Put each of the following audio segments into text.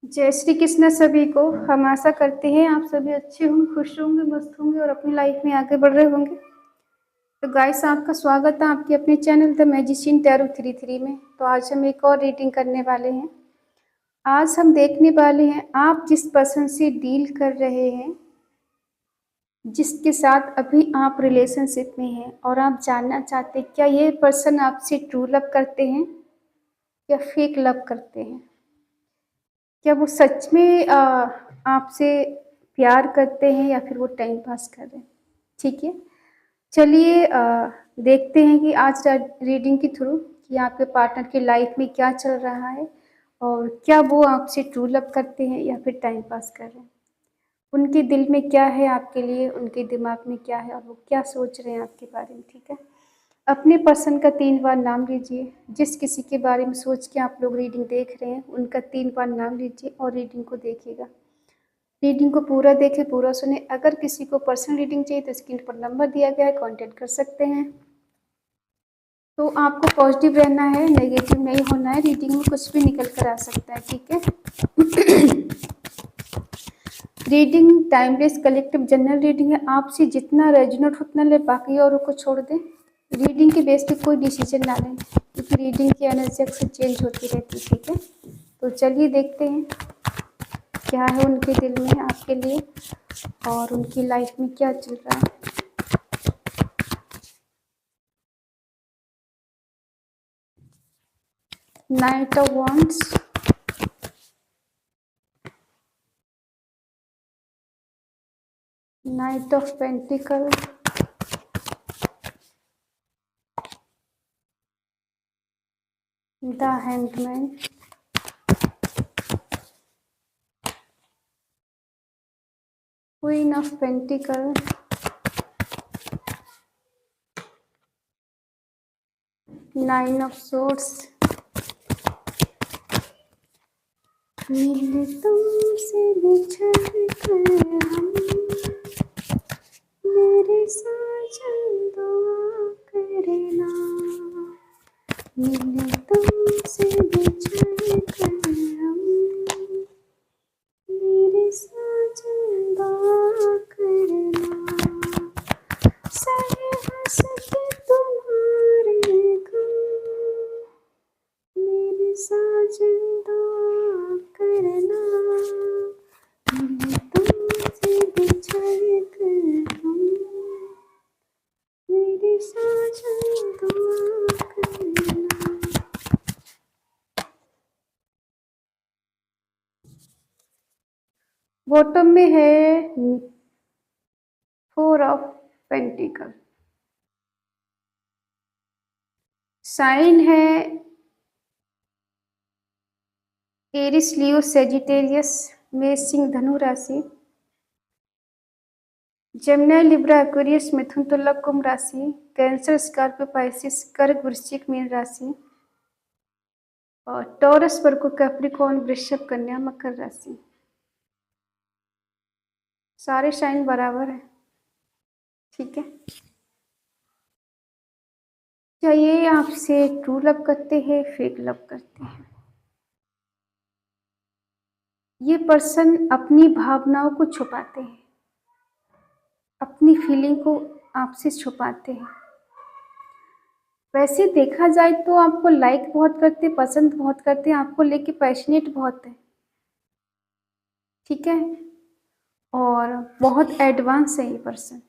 जय श्री कृष्ण सभी को। हम आशा करते हैं आप सभी अच्छे होंगे, खुश होंगे, मस्त होंगे और अपनी लाइफ में आगे बढ़ रहे होंगे। तो गाइस, आपका स्वागत है आपके अपने चैनल द मैजिशियन टैरो 33 में। तो आज हम एक और रीडिंग करने वाले हैं। आज हम देखने वाले हैं आप जिस पर्सन से डील कर रहे हैं, जिसके साथ अभी आप रिलेशनशिप में हैं और आप जानना चाहते हैं क्या ये पर्सन आपसे ट्रू लव करते हैं या फेक लव करते हैं। क्या वो सच में आपसे प्यार करते हैं या फिर वो टाइम पास कर रहे हैं। ठीक है, चलिए देखते हैं कि आज रीडिंग के थ्रू कि आपके पार्टनर की लाइफ में क्या चल रहा है और क्या वो आपसे ट्रू लव करते हैं या फिर टाइम पास कर रहे हैं। उनके दिल में क्या है आपके लिए, उनके दिमाग में क्या है और वो क्या सोच रहे हैं आपके बारे में। ठीक है, अपने पर्सन का 3 बार नाम लीजिए। जिस किसी के बारे में सोच के आप लोग रीडिंग देख रहे हैं उनका 3 बार नाम लीजिए और रीडिंग को देखिएगा। रीडिंग को पूरा देखें, पूरा सुने। अगर किसी को पर्सनल रीडिंग चाहिए तो स्क्रीन पर नंबर दिया गया है, कांटेक्ट कर सकते हैं। तो आपको पॉजिटिव रहना है, नेगेटिव नहीं होना है। रीडिंग में कुछ भी निकल कर आ सकता है। ठीक है। Reading timeless collective general reading है। आपसे जितना रेजोनेट उतना ले, बाकी औरों को छोड़ दें। रीडिंग के बेस पे कोई डिसीजन ना लें क्योंकि रीडिंग की एनर्जी अक्सर चेंज होती रहती है। ठीक है, तो चलिए देखते हैं क्या है उनके दिल में आपके लिए और उनकी लाइफ में क्या चल रहा है। Night of wands, night of pentacle, the hangman, queen of pentacle, nine of swords. मिले तुमसे बिछड़ कर हम, मेरे साजन दुआ करना। मिले तुमसे बिछड़ कर हम, मेरे साजन दुआ करना। सहे हंस के तुम्हारे गम, मेरे साजन दुआ करना। मिले तुमसे बिछड़ कर हम, मेरे साजन दुआ करना। बॉटम में है 4 ऑफ पेंटिकल, साइन है एरिस, लियो, सेजिटेरियस, मेष, सिंह, धनु राशि, जेमिनी, लिब्रा, एक्वेरियस, मिथुन, तुला, कुंभ राशि, कैंसर, स्कॉर्पियो, पाइसिस, कर्क, वृश्चिक, मीन राशि और टॉरस, वर्गो, कैप्रिकॉर्न, वृषभ, कन्या, मकर राशि। सारे साइन बराबर है। ठीक है, क्या ये आपसे ट्रू लव करते हैं, फेक लव करते हैं। ये पर्सन अपनी भावनाओं को छुपाते हैं, अपनी फीलिंग को आपसे छुपाते हैं। वैसे देखा जाए तो आपको लाइक बहुत करते, पसंद बहुत करते हैं, आपको लेके पैशनेट बहुत है। ठीक है, और बहुत एडवांस है ये पर्सन।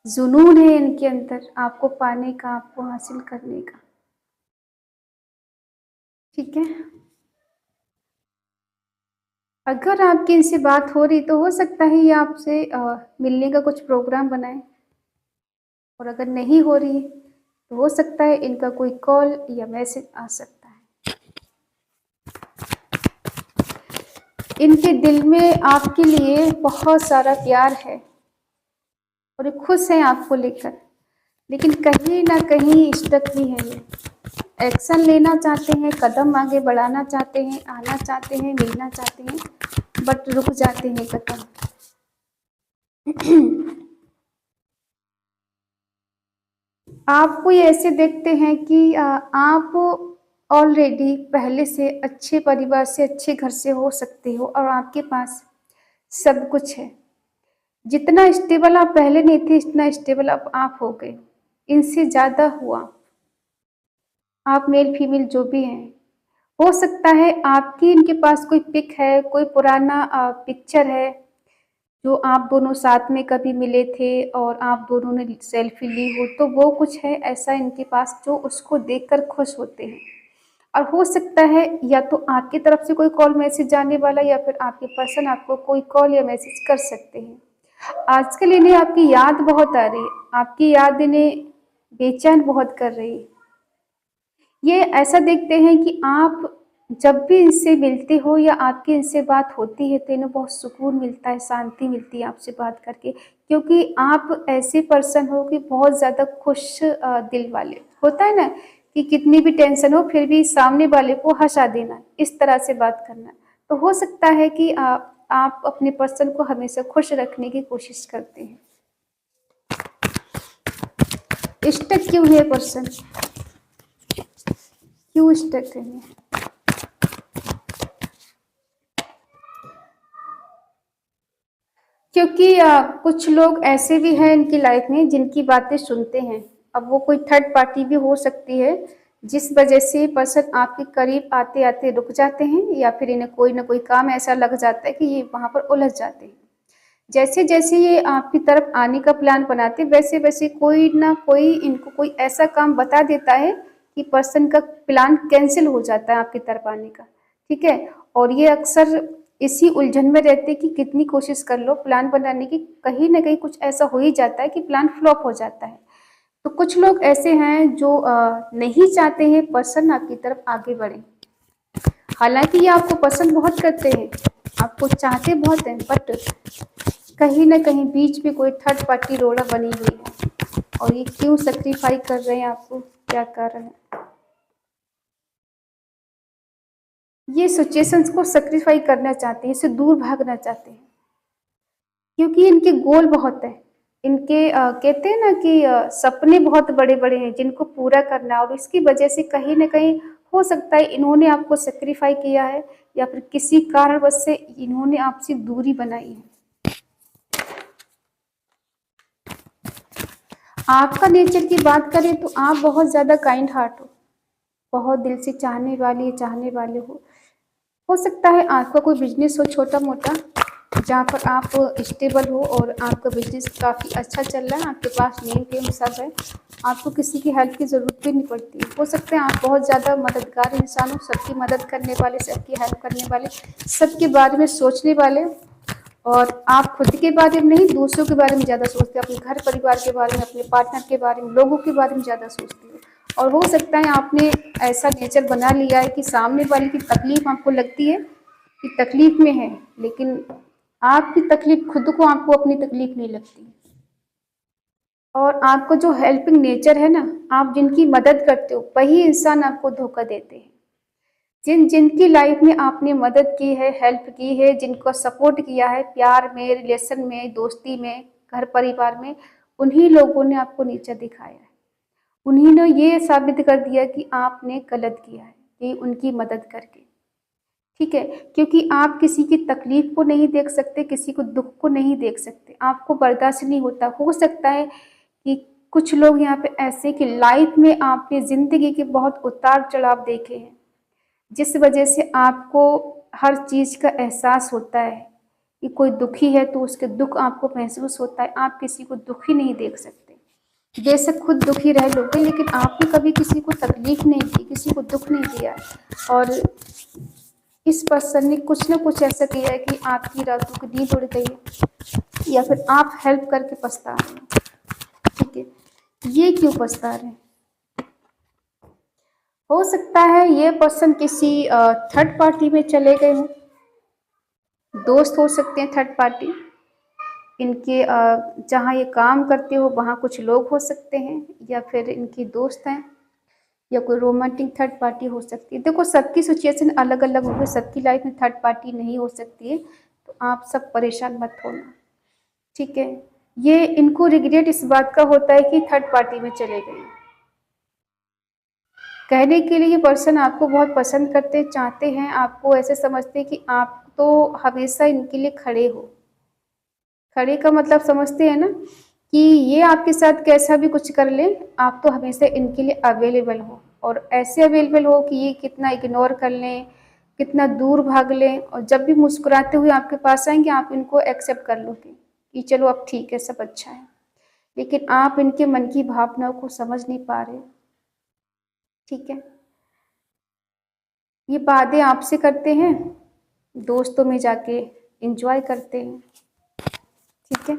जुनून है इनके अंदर आपको पाने का, आपको हासिल करने का। ठीक है, अगर आपकी इनसे बात हो रही तो हो सकता है ये आपसे मिलने का कुछ प्रोग्राम बनाए, और अगर नहीं हो रही तो हो सकता है इनका कोई कॉल या मैसेज आ सकता है। इनके दिल में आपके लिए बहुत सारा प्यार है और ये खुश हैं आपको लेकर, लेकिन कहीं ना कहीं स्टक भी है। ये एक्शन लेना चाहते हैं, कदम आगे बढ़ाना चाहते हैं, आना चाहते हैं, मिलना चाहते हैं, बट रुक जाते हैं कदम। आपको ये ऐसे देखते हैं कि आप ऑलरेडी पहले से अच्छे परिवार से, अच्छे घर से हो सकते हो और आपके पास सब कुछ है। जितना स्टेबल आप पहले नहीं थे, इतना स्टेबल अब आप हो गए, इनसे ज़्यादा हुआ। आप मेल फीमेल जो भी हैं, हो सकता है आपकी इनके पास कोई पिक है, कोई पुराना पिक्चर है जो आप दोनों साथ में कभी मिले थे और आप दोनों ने सेल्फी ली हो, तो वो कुछ है ऐसा इनके पास जो उसको देखकर खुश होते हैं। और हो सकता है या तो आपकी तरफ से कोई कॉल मैसेज आने वाला, या फिर आपके पर्सन आपको कोई कॉल या मैसेज कर सकते हैं। आजकल इन्हें आपकी याद बहुत आ रही है, आपकी याद इन्हें बेचैन बहुत कर रही है। ये ऐसा देखते हैं कि आप जब भी इनसे मिलते हो या आपकी इनसे बात होती है तो इन्हें बहुत सुकून मिलता है, शांति मिलती है आपसे बात करके, क्योंकि आप ऐसे पर्सन हो कि बहुत ज़्यादा खुश दिल वाले। होता है ना कि कितनी भी टेंशन हो फिर भी सामने वाले को हंसा देना, इस तरह से बात करना। तो हो सकता है कि आप अपने पर्सन को हमेशा खुश रखने की कोशिश करते हैं। स्टक क्यों है पर्सन, क्यों स्टक है? क्योंकि कुछ लोग ऐसे भी हैं इनकी लाइफ में जिनकी बातें सुनते हैं। अब वो कोई थर्ड पार्टी भी हो सकती है, जिस वजह से पर्सन आपके करीब आते आते रुक जाते हैं, या फिर इन्हें कोई ना कोई काम ऐसा लग जाता है कि ये वहाँ पर उलझ जाते हैं। जैसे जैसे ये आपकी तरफ आने का प्लान बनाते, वैसे वैसे कोई ना कोई इनको कोई ऐसा काम बता देता है कि पर्सन का प्लान कैंसिल हो जाता है आपकी तरफ आने का। ठीक है, और ये अक्सर इसी उलझन में रहते कि कितनी कोशिश कर लो प्लान बनाने की, कहीं ना कहीं कुछ ऐसा हो ही जाता है कि प्लान फ्लॉप हो जाता है। तो कुछ लोग ऐसे हैं जो नहीं चाहते हैं पर्सन आपकी तरफ आगे बढ़े। हालांकि ये आपको पसंद बहुत करते हैं, आपको चाहते बहुत हैं, बट कहीं ना कहीं बीच में कोई थर्ड पार्टी रोड़ा बनी हुई है। और ये क्यों सेक्रीफाई कर रहे हैं आपको, क्या कारण है? ये सिचुएशंस को सेक्रीफाई करना चाहते हैं, इससे दूर भागना चाहते हैं, क्योंकि इनके गोल बहुत है। इनके कहते हैं ना कि सपने बहुत बड़े बड़े हैं जिनको पूरा करना, और इसकी वजह से कहीं ना कहीं हो सकता है इन्होंने आपको सेक्रीफाई किया है, या फिर किसी कारणवश से इन्होंने आपसे दूरी बनाई है। आपका नेचर की बात करें तो आप बहुत ज़्यादा काइंड हार्ट हो, बहुत दिल से चाहने वाले हो सकता है आपका कोई बिजनेस हो छोटा मोटा, जहाँ पर आप स्टेबल हो और आपका बिजनेस काफ़ी अच्छा चल रहा है, आपके पास नेम फेम सब है, आपको किसी की हेल्प की ज़रूरत भी नहीं पड़ती। हो सकता है आप बहुत ज़्यादा मददगार इंसान हो, सबकी मदद करने वाले, सबकी हेल्प करने वाले, सबके बारे में सोचने वाले, और आप खुद के बारे में नहीं दूसरों के बारे में ज़्यादा सोचते हैं, अपने घर परिवार के बारे में, अपने पार्टनर के बारे में, लोगों के बारे में ज़्यादा सोचते हो। और हो सकता है आपने ऐसा नेचर बना लिया है कि सामने वाले की तकलीफ आपको लगती है कि तकलीफ में है, लेकिन आपकी तकलीफ खुद को आपको अपनी तकलीफ नहीं लगती। और आपको जो हेल्पिंग नेचर है ना, आप जिनकी मदद करते हो वही इंसान आपको धोखा देते हैं। जिनकी लाइफ में आपने मदद की है, हेल्प की है, जिनको सपोर्ट किया है प्यार में, रिलेशन में, दोस्ती में, घर परिवार में, उन्हीं लोगों ने आपको नीचा दिखाया है। उन्हीं ने ये साबित कर दिया कि आपने गलत किया है कि उनकी मदद करके। ठीक है, क्योंकि आप किसी की तकलीफ को नहीं देख सकते, किसी को दुख को नहीं देख सकते, आपको बर्दाश्त नहीं होता। हो सकता है कि कुछ लोग यहाँ पे ऐसे कि लाइफ में आपने जिंदगी के बहुत उतार चढ़ाव देखे हैं, जिस वजह से आपको हर चीज़ का एहसास होता है कि कोई दुखी है तो उसके दुख आपको महसूस होता है। आप किसी को दुखी नहीं देख सकते, बेशक खुद दुखी रह लोगे, लेकिन आपने कभी किसी को तकलीफ नहीं दी, किसी को दुख नहीं दिया। और इस पर्सन ने कुछ ना कुछ ऐसा किया है कि आपकी रातों की नींद उड़ गई है, या फिर आप हेल्प करके पछता रहे हैं। ठीक है, ये क्यों पछता रहे हैं? हो सकता है ये पर्सन किसी थर्ड पार्टी में चले गए हों, दोस्त हो सकते हैं थर्ड पार्टी इनके, जहाँ ये काम करते हो वहाँ कुछ लोग हो सकते हैं, या फिर इनकी दोस्त हैं, या कोई रोमांटिक थर्ड पार्टी हो सकती है। देखो सबकी सिचुएशन अलग अलग होगी, सबकी लाइफ में थर्ड पार्टी नहीं हो सकती है, तो आप सब परेशान मत होना। ठीक है, ये इनको रिग्रेट इस बात का होता है कि थर्ड पार्टी में चले गए, कहने के लिए ये पर्सन आपको बहुत पसंद करते चाहते हैं, आपको ऐसे समझते हैं कि आप तो हमेशा इनके लिए खड़े हो। खड़े का मतलब समझते हैं ना, कि ये आपके साथ कैसा भी कुछ कर ले, आप तो हमेशा इनके लिए अवेलेबल हो, और ऐसे अवेलेबल हो कि ये कितना इग्नोर कर लें, कितना दूर भाग लें, और जब भी मुस्कुराते हुए आपके पास आएंगे आप इनको एक्सेप्ट कर लोगे कि चलो अब ठीक है, सब अच्छा है। लेकिन आप इनके मन की भावनाओं को समझ नहीं पा रहे। ठीक है, ये वादे आपसे करते हैं, दोस्तों में जाके एंजॉय करते हैं। ठीक है,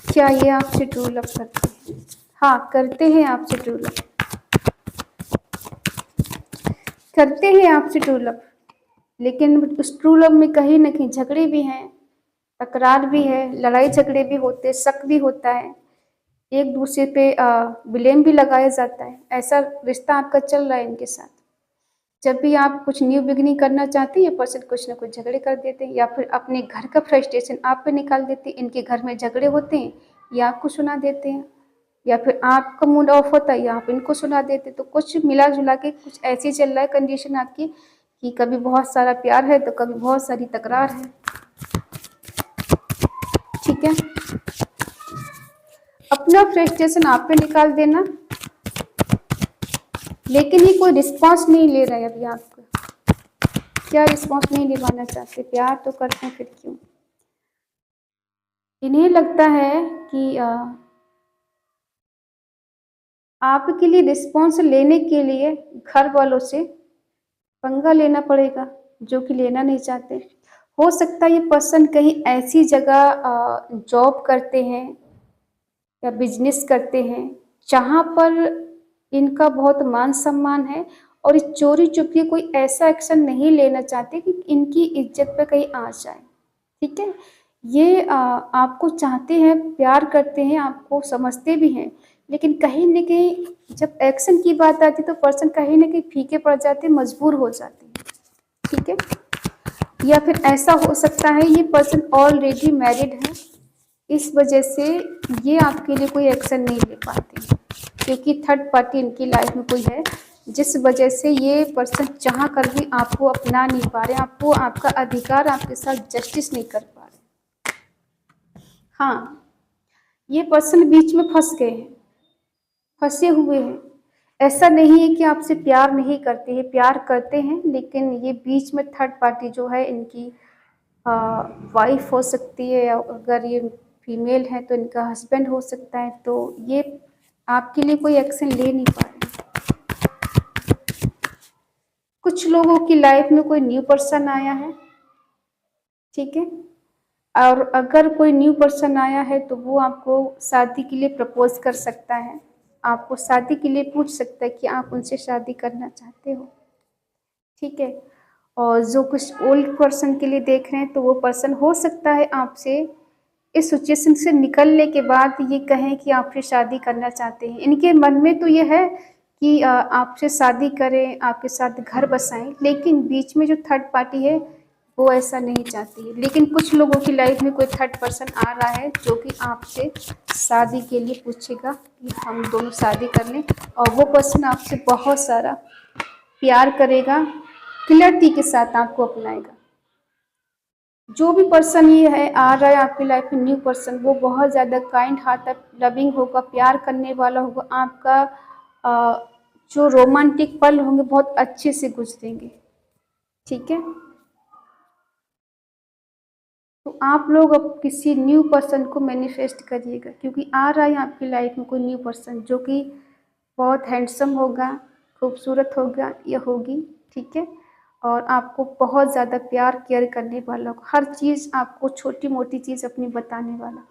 क्या ये आपसे ट्रू लव करते हैं? हाँ, करते हैं आपसे ट्रू लव, करते हैं आपसे ट्रू लव। लेकिन उस ट्रू लव में कहीं ना कहीं झगड़े भी हैं, तकरार भी है, लड़ाई झगड़े भी होते हैं, शक भी होता है, एक दूसरे पे ब्लेम भी लगाया जाता है। ऐसा रिश्ता आपका चल रहा है इनके साथ। जब भी आप कुछ न्यू बिगनिंग करना चाहते हैं, ये पर्सन कुछ ना कुछ झगड़े कर देते हैं, या फिर अपने घर का फ्रस्ट्रेशन आप पे निकाल देते हैं। इनके घर में झगड़े होते हैं, या आपको सुना देते हैं, या फिर आपका मूड ऑफ होता है या आप इनको सुना देते। तो कुछ मिला जुला के कुछ ऐसी चल रहा है कंडीशन आपकी, कि कभी बहुत सारा प्यार है तो कभी बहुत सारी तकरार है। ठीक है, अपना फ्रस्ट्रेशन आप पे निकाल देना, लेकिन ये कोई रिस्पॉन्स नहीं ले रहा है अभी आपको। क्या रिस्पॉन्स नहीं निभाना चाहते? प्यार तो करते हैं, फिर क्यों? इन्हें लगता है कि आपके लिए रिस्पॉन्स लेने के लिए घर वालों से पंगा लेना पड़ेगा, जो कि लेना नहीं चाहते। हो सकता है ये पर्सन कहीं ऐसी जगह जॉब करते हैं या बिजनेस करते हैं जहाँ पर इनका बहुत मान सम्मान है, और इस चोरी चुपके कोई ऐसा एक्शन नहीं लेना चाहते कि इनकी इज्जत पे कहीं आ जाए। ठीक है, ये आपको चाहते हैं, प्यार करते हैं, आपको समझते भी हैं, लेकिन कहीं न कहीं जब एक्शन की बात आती है तो पर्सन कहीं न कहीं फीके पड़ जाते हैं, मजबूर हो जाते हैं। ठीक है, या फिर ऐसा हो सकता है ये पर्सन ऑलरेडी मैरिड है, इस वजह से ये आपके लिए कोई एक्शन नहीं ले पाते, क्योंकि थर्ड पार्टी इनकी लाइफ में कोई है, जिस वजह से ये पर्सन चाह कर भी आपको अपना नहीं पा रहे, आपको आपका अधिकार, आपके साथ जस्टिस नहीं कर पा रहे। हाँ, ये पर्सन बीच में फंस गए हैं, फंसे हुए हैं। ऐसा नहीं है कि आपसे प्यार नहीं करते हैं, प्यार करते हैं, लेकिन ये बीच में थर्ड पार्टी जो है इनकी वाइफ हो सकती है, या अगर ये फीमेल है तो इनका हस्बैंड हो सकता है। तो ये आपके लिए कोई एक्शन ले नहीं पा रहे। कुछ लोगों की लाइफ में कोई न्यू पर्सन आया है। ठीक है, और अगर कोई न्यू पर्सन आया है तो वो आपको शादी के लिए प्रपोज कर सकता है, आपको शादी के लिए पूछ सकता है कि आप उनसे शादी करना चाहते हो। ठीक है, और जो कुछ ओल्ड पर्सन के लिए देख रहे हैं तो वो पर्सन हो सकता है आपसे इस सिचुएशन से निकलने के बाद ये कहें कि आपसे शादी करना चाहते हैं। इनके मन में तो ये है कि आपसे शादी करें, आपके साथ घर बसाएं, लेकिन बीच में जो थर्ड पार्टी है वो ऐसा नहीं चाहती है। लेकिन कुछ लोगों की लाइफ में कोई थर्ड पर्सन आ रहा है जो कि आपसे शादी के लिए पूछेगा कि हम दोनों शादी कर लें, और वो पर्सन आपसे बहुत सारा प्यार करेगा, क्लियरिटी के साथ आपको अपनाएगा। जो भी पर्सन ये है आ रहा है आपकी लाइफ में न्यू पर्सन, वो बहुत ज़्यादा काइंड हार्टेड, लविंग होगा, प्यार करने वाला होगा। आपका जो रोमांटिक पल होंगे बहुत अच्छे से गुजरेंगे। ठीक है, तो आप लोग अब किसी न्यू पर्सन को मैनिफेस्ट करिएगा, क्योंकि आ रहा है आपकी लाइफ में कोई न्यू पर्सन जो कि बहुत हैंडसम होगा, खूबसूरत होगा या होगी। ठीक है, और आपको बहुत ज़्यादा प्यार केयर करने वाला होगा, हर चीज़ आपको छोटी मोटी चीज़ अपनी बताने वाला,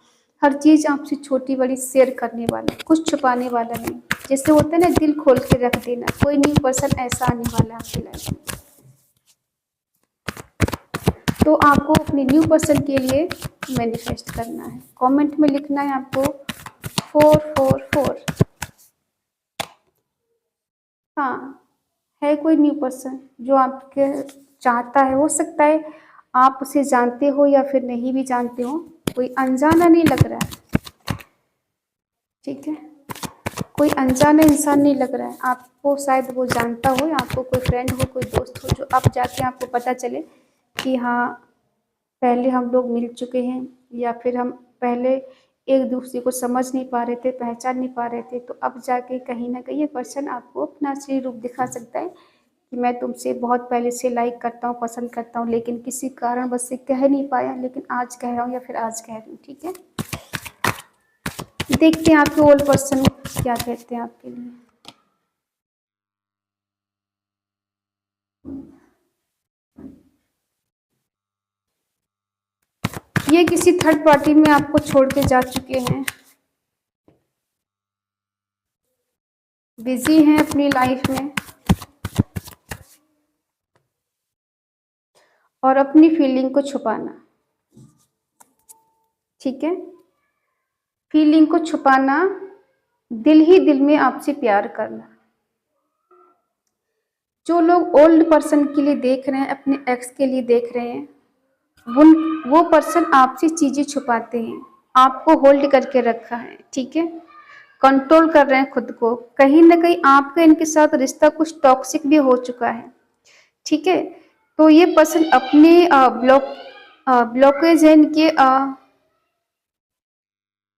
हर चीज़ आपसे छोटी बड़ी शेयर करने वाला, कुछ छुपाने वाला नहीं। जैसे होता है ना, दिल खोल के रख देना, कोई न्यू पर्सन ऐसा आने वाला है आपकी लाइफ में। तो आपको अपने न्यू पर्सन के लिए मैनिफेस्ट करना है, कमेंट में लिखना है आपको 444। हाँ, है कोई न्यू पर्सन जो आपके चाहता है। हो सकता है आप उसे जानते हो या फिर नहीं भी जानते हो, कोई अनजाना नहीं लग रहा है। ठीक है, कोई अनजाना इंसान नहीं लग रहा है आपको, शायद वो जानता हो, आपको कोई फ्रेंड हो, कोई दोस्त हो, जो अब जाके आपको पता चले कि हाँ पहले हम लोग मिल चुके हैं, या फिर हम पहले एक दूसरे को समझ नहीं पा रहे थे, पहचान नहीं पा रहे थे, तो अब जाके कहीं ना कहीं ये पर्सन आपको अपना असली रूप दिखा सकता है कि मैं तुमसे बहुत पहले से लाइक करता हूँ, पसंद करता हूँ, लेकिन किसी कारण बस से कह नहीं पाया, लेकिन आज कह रहा हूँ या फिर आज कह रही हूँ। ठीक है, देखते हैं आपके ओल्ड पर्सन क्या कहते हैं आपके लिए। ये किसी थर्ड पार्टी में आपको छोड़ के जा चुके हैं, बिजी हैं अपनी लाइफ में, और अपनी फीलिंग को छुपाना। ठीक है, फीलिंग को छुपाना, दिल ही दिल में आपसे प्यार करना। जो लोग ओल्ड पर्सन के लिए देख रहे हैं, अपने एक्स के लिए देख रहे हैं, वो पर्सन आपसे चीजें छुपाते हैं, आपको होल्ड करके रखा है। ठीक है, कंट्रोल कर रहे हैं खुद को, कहीं ना कहीं आपका इनके साथ रिश्ता कुछ टॉक्सिक भी हो चुका है। ठीक है, तो ये पर्सन अपने ब्लॉकेज है इनके,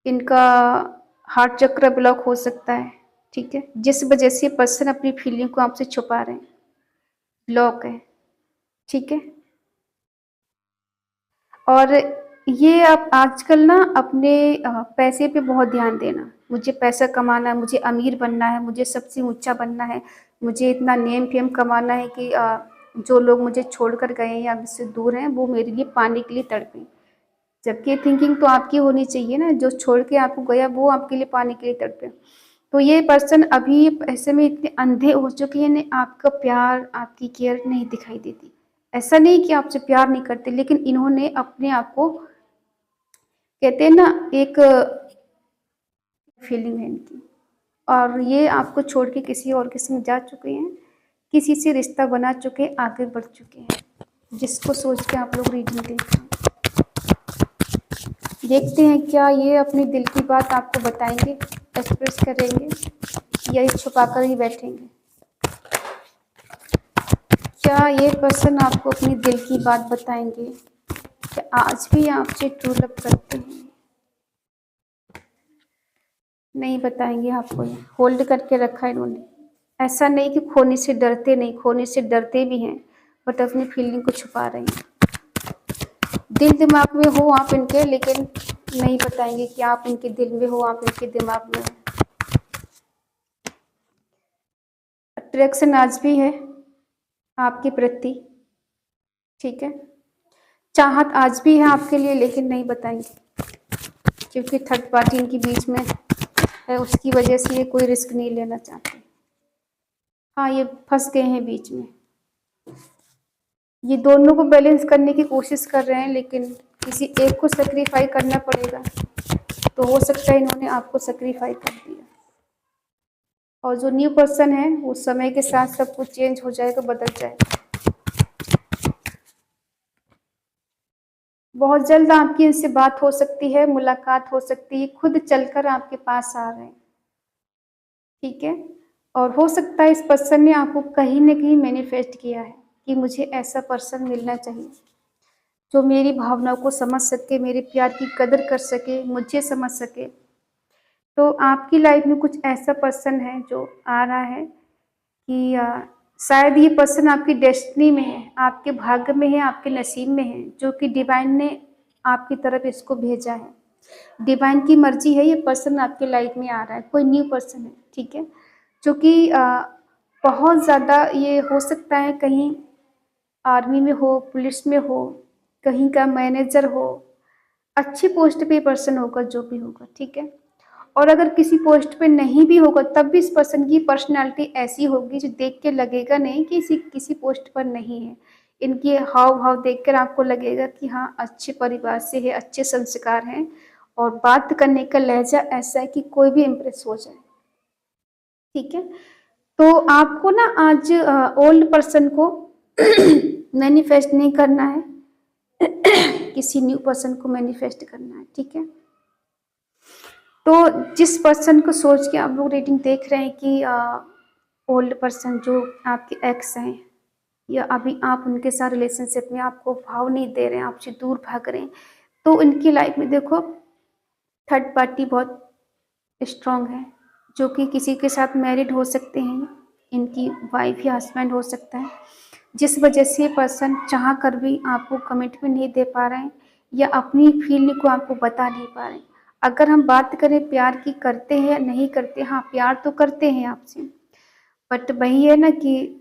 इनका हार्ट चक्र ब्लॉक हो सकता है। ठीक है, जिस वजह से पर्सन अपनी फीलिंग को आपसे छुपा रहे हैं, ब्लॉक है। ठीक है, और ये आप आजकल ना अपने पैसे पे बहुत ध्यान देना, मुझे पैसा कमाना है, मुझे अमीर बनना है, मुझे सबसे ऊंचा बनना है, मुझे इतना नेम फेम कमाना है कि जो लोग मुझे छोड़कर गए हैं या मुझसे दूर हैं वो मेरे लिए पाने के लिए तड़पें। जबकि थिंकिंग तो आपकी होनी चाहिए ना, जो छोड़ के आपको गया वो आपके लिए पाने के लिए तड़पे। तो ये पर्सन अभी ऐसे में इतने अंधे हो चुके हैं, इन्हें आपका प्यार, आपकी केयर नहीं दिखाई देती। ऐसा नहीं कि आपसे प्यार नहीं करते, लेकिन इन्होंने अपने आप को, कहते हैं ना, एक फीलिंग है इनकी, और ये आपको छोड़ के किसी और के संग जा चुके हैं, किसी से रिश्ता बना चुके हैं, आगे बढ़ चुके हैं, जिसको सोच के आप लोग रीडिंग देख रहे हैं। देखते हैं क्या ये अपने दिल की बात आपको बताएंगे, एक्सप्रेस करेंगे, या ये छुपाकर ही बैठेंगे। क्या ये पर्सन आपको अपनी दिल की बात बताएंगे, क्या आज भी आपसे ट्रू लव करते हैं? नहीं बताएंगे आपको, ये होल्ड करके रखा है इन्होंने। ऐसा नहीं कि खोने से डरते नहीं, खोने से डरते भी हैं, बट अपनी फीलिंग को छुपा रहे हैं। दिल दिमाग में हो आप इनके, लेकिन नहीं बताएंगे कि आप इनके दिल में हो, आप इनके दिमाग में हो। अट्रैक्शन आज भी है आपके प्रति। ठीक है, चाहत आज भी है आपके लिए, लेकिन नहीं बताएंगे, क्योंकि थर्ड पार्टी इनके बीच में है, उसकी वजह से ये कोई रिस्क नहीं लेना चाहते। हाँ, ये फंस गए हैं बीच में, ये दोनों को बैलेंस करने की कोशिश कर रहे हैं, लेकिन किसी एक को सेक्रीफाई करना पड़ेगा। तो हो सकता है इन्होंने आपको सेक्रीफाई कर दिया, और जो न्यू पर्सन है वो समय के साथ सब कुछ चेंज हो जाएगा, बदल जाएगा। बहुत जल्द आपकी इनसे बात हो सकती है, मुलाकात हो सकती है, खुद चलकर आपके पास आ रहे हैं। ठीक है, और हो सकता है इस पर्सन ने आपको कहीं ना कहीं मैनिफेस्ट किया है कि मुझे ऐसा पर्सन मिलना चाहिए जो मेरी भावनाओं को समझ सके, मेरे प्यार की कदर कर सके, मुझे समझ सके। तो आपकी लाइफ में कुछ ऐसा पर्सन है जो आ रहा है कि शायद ये पर्सन आपकी डेस्टिनी में है, आपके भाग्य में है, आपके नसीब में है, जो कि डिवाइन ने आपकी तरफ इसको भेजा है। डिवाइन की मर्जी है, ये पर्सन आपके लाइफ में आ रहा है, कोई न्यू पर्सन है। ठीक है, जो कि बहुत ज़्यादा, ये हो सकता है कहीं आर्मी में हो, पुलिस में हो, कहीं का मैनेजर हो, अच्छी पोस्ट पे पर्सन होगा, जो भी होगा। ठीक है, और अगर किसी पोस्ट पे नहीं भी होगा, तब भी इस पर्सन की पर्सनालिटी ऐसी होगी जो देख के लगेगा नहीं कि किसी पोस्ट पर नहीं है। इनके हाव भाव देखकर आपको लगेगा कि हाँ, अच्छे परिवार से है, अच्छे संस्कार हैं, और बात करने का लहजा ऐसा है कि कोई भी इम्प्रेस हो जाए। ठीक है, तो आपको ना आज ओल्ड पर्सन को मैनिफेस्ट नहीं करना है, किसी न्यू पर्सन को मैनिफेस्ट करना है। ठीक है, तो जिस पर्सन को सोच के आप लोग रीडिंग देख रहे हैं कि ओल्ड पर्सन जो आपके एक्स हैं, या अभी आप उनके साथ रिलेशनशिप में आपको भाव नहीं दे रहे हैं, आपसे दूर भाग रहे हैं, तो इनकी लाइफ में देखो थर्ड पार्टी बहुत स्ट्रांग है, जो कि किसी के साथ मैरिड हो सकते हैं, इनकी वाइफ या हस्बैंड हो सकता है, जिस वजह से पर्सन चाह कर भी आपको कमिटमेंट नहीं दे पा रहे हैं या अपनी फीलिंग को आपको बता नहीं पा रहे हैं। अगर हम बात करें प्यार की, करते हैं या नहीं करते, हाँ प्यार तो करते हैं आपसे, बट वही है ना कि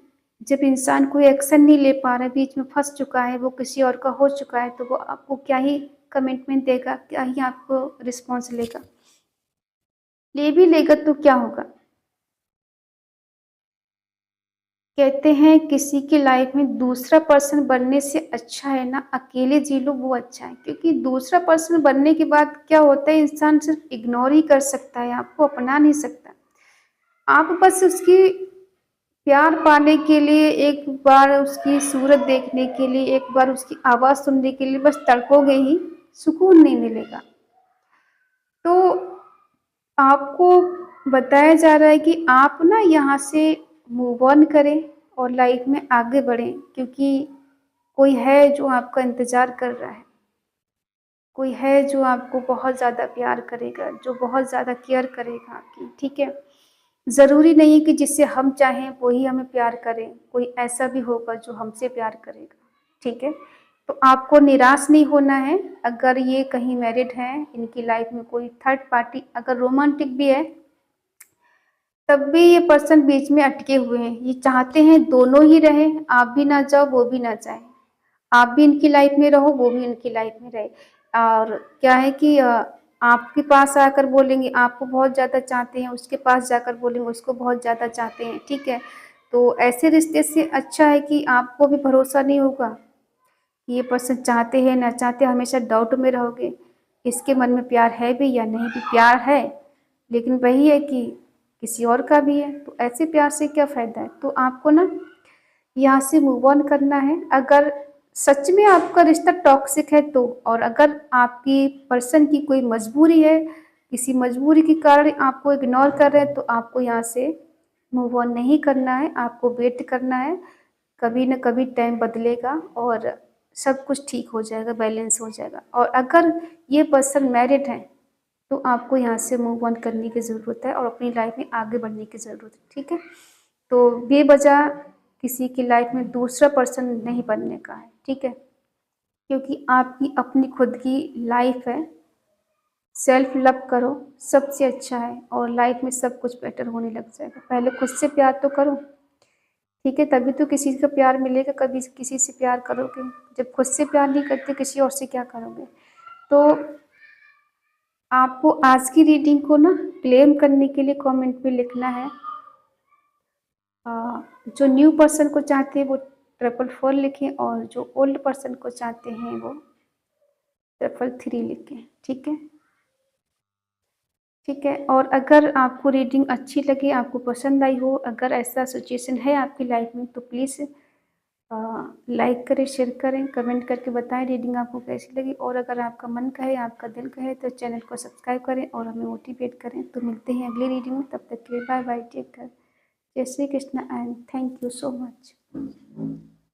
जब इंसान कोई एक्शन नहीं ले पा रहा है, बीच में फंस चुका है, वो किसी और का हो चुका है, तो वो आपको क्या ही कमिटमेंट देगा, क्या ही आपको रिस्पॉन्स लेगा, ले भी लेगा तो क्या होगा। कहते हैं किसी की लाइफ में दूसरा पर्सन बनने से अच्छा है ना अकेले जी लो, वो अच्छा है, क्योंकि दूसरा पर्सन बनने के बाद क्या होता है, इंसान सिर्फ इग्नोर ही कर सकता है, आपको अपना नहीं सकता। आप बस उसकी प्यार पाने के लिए, एक बार उसकी सूरत देखने के लिए, एक बार उसकी आवाज़ सुनने के लिए बस तड़पोगे ही, सुकून नहीं मिलेगा। तो आपको बताया जा रहा है कि आप ना यहाँ से मूव ऑन करें और लाइफ में आगे बढ़ें, क्योंकि कोई है जो आपका इंतज़ार कर रहा है, कोई है जो आपको बहुत ज़्यादा प्यार करेगा, जो बहुत ज़्यादा केयर करेगा आपकी, ठीक है। ज़रूरी नहीं है कि जिससे हम चाहें वही हमें प्यार करें, कोई ऐसा भी होगा जो हमसे प्यार करेगा, ठीक है। तो आपको निराश नहीं होना है। अगर ये कहीं मैरिड हैं, इनकी लाइफ में कोई थर्ड पार्टी अगर रोमांटिक भी है, तब भी ये पर्सन बीच में अटके हुए हैं, ये चाहते हैं दोनों ही रहें, आप भी ना जाओ वो भी ना जाए, आप भी इनकी लाइफ में रहो वो भी इनकी लाइफ में रहे। और क्या है कि आपके पास आकर बोलेंगे आपको बहुत ज़्यादा चाहते हैं, उसके पास जाकर बोलेंगे उसको बहुत ज़्यादा चाहते हैं, ठीक है। तो ऐसे रिश्ते से अच्छा है कि आपको भी भरोसा नहीं होगा कि ये पर्सन चाहते हैं ना चाहते, हमेशा डाउट में रहोगे, इसके मन में प्यार है भी या नहीं भी। प्यार है लेकिन वही है कि किसी और का भी है, तो ऐसे प्यार से क्या फ़ायदा है। तो आपको ना यहाँ से मूव ऑन करना है। अगर सच में आपका रिश्ता टॉक्सिक है तो, और अगर आपकी पर्सन की कोई मजबूरी है, किसी मजबूरी के कारण आपको इग्नोर कर रहे हैं, तो आपको यहाँ से मूव ऑन नहीं करना है, आपको वेट करना है। कभी न कभी टाइम बदलेगा और सब कुछ ठीक हो जाएगा, बैलेंस हो जाएगा। और अगर ये पर्सन मैरिड है तो आपको यहाँ से मूव ऑन करने की ज़रूरत है और अपनी लाइफ में आगे बढ़ने की ज़रूरत है, ठीक है। तो बेवजह किसी की लाइफ में दूसरा पर्सन नहीं बनने का है, ठीक है, क्योंकि आपकी अपनी खुद की लाइफ है। सेल्फ लव करो, सबसे अच्छा है, और लाइफ में सब कुछ बेटर होने लग जाएगा। पहले खुद से प्यार तो करो, ठीक है, तभी तो किसी का प्यार मिलेगा। कभी किसी से प्यार करोगे, जब खुद से प्यार नहीं करते किसी और से क्या करोगे। तो आपको आज की रीडिंग को ना क्लेम करने के लिए कमेंट में लिखना है। जो न्यू पर्सन को चाहते हैं वो 444 लिखें, और जो ओल्ड पर्सन को चाहते हैं वो 333 लिखें, ठीक है। ठीक है, और अगर आपको रीडिंग अच्छी लगे, आपको पसंद आई हो, अगर ऐसा सिचुएशन है आपकी लाइफ में, तो प्लीज़ लाइक करें, शेयर करें, कमेंट करके बताएं रीडिंग आपको कैसी लगी। और अगर आपका मन कहे, आपका दिल कहे, तो चैनल को सब्सक्राइब करें और हमें मोटिवेट करें। तो मिलते हैं अगली रीडिंग में, तब तक के लिए बाय बाय, टेक केयर, जय Shri Krishna and thank you so much.